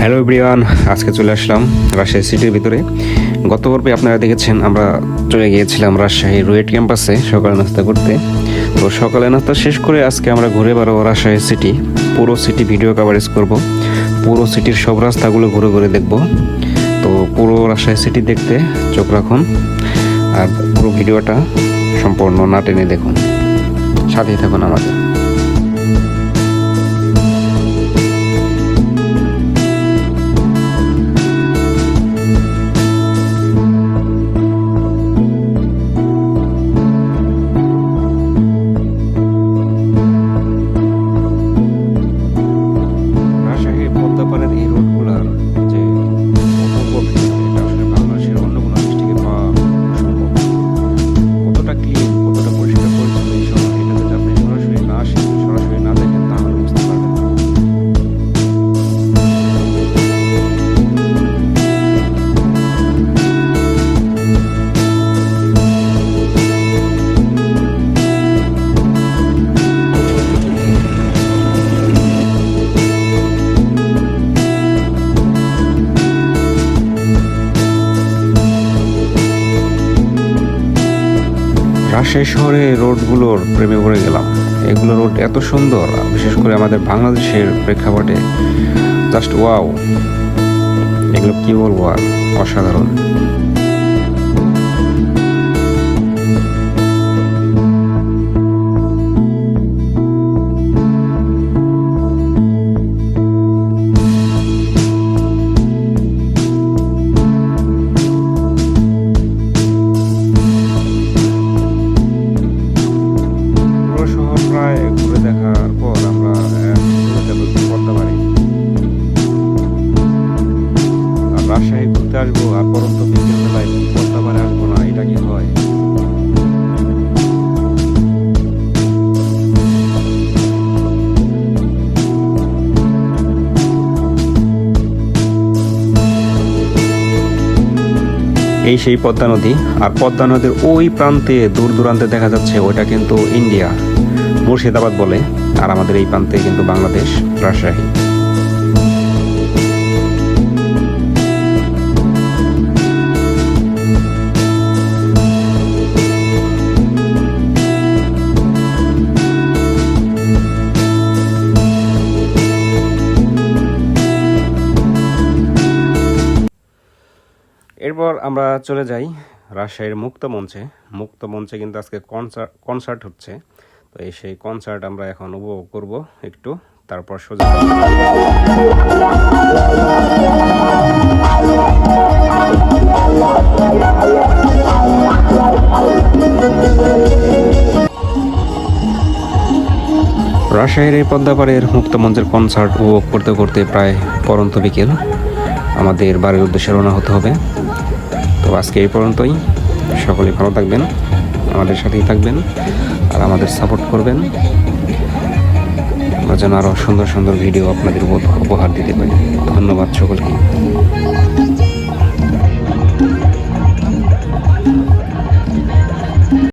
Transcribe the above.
Hello everyone, আজকে চলে আসলাম রাজশাহী সিটির ভিতরে। গত পর্বে আপনারা দেখেছেন আমরা চলে গিয়েছিলাম রাজশাহী রুয়েট ক্যাম্পাসে সকালে নাস্তা করতে। তো সকালে নাস্তা শেষ করে আজকে আমরা ঘুরে বেড়াবো রাজশাহী সিটি। পুরো সিটি ভিডিও কভারেজ করব, পুরো সিটির সব রাস্তাগুলো ঘুরে ঘুরে দেখব। তো পুরো রাজশাহী সিটি দেখতে চোখ রাখুন আর পুরো ভিডিওটা সম্পূর্ণ না টেনে দেখুন, সাথেই থাকুন আমাদের। রাজশাহী শহরে রোডগুলোর প্রেমে পড়ে গেলাম। এগুলো রোড এত সুন্দর, বিশেষ করে আমাদের বাংলাদেশের প্রেক্ষাপটে জাস্ট ওয়াও। এগুলো কি বলবো আর, অসাধারণ। ঘুরে দেখার পর আমরা পদ্মাবাড়ি আর রাজশাহী ঘুরতে আসবো, আর পরন্ত বিকেল বেলায় পদ্মাবাড়ি আসবো না, এটা কি হয়? এই সেই পদ্মা নদী, আর পদ্মা নদীর ওই প্রান্তে দূর দূরান্তে দেখা যাচ্ছে ওইটা কিন্তু ইন্ডিয়া, মুর্শিদাবাদ বলে। আর আমাদের এই প্রান্তে কিন্তু বাংলাদেশ, রাজশাহী। এরপর আমরা চলে যাই রাজশাহীর মুক্ত মঞ্চে কিন্তু আজকে কনসার্ট হচ্ছে। তো এই সেই কনসার্ট আমরা এখন উপভোগ করব একটু, তারপর সোজা রাজশাহীর এই পদ্মাপাড়ের মুক্ত মঞ্চের কনসার্ট উপভোগ করতে করতে প্রায় পরন্ত বিকেল আমাদের বাড়ির উদ্দেশ্যে রওনা হতে হবে। তো আজকে এই পর্যন্তই। সকলে ভালো থাকবেন, আমাদের সাথেই থাকবেন আর আমাদের সাপোর্ট করবেন, আমরা যেন আরও সুন্দর সুন্দর ভিডিও আপনাদের উপহার দিতে পারি। ধন্যবাদ সকলকে।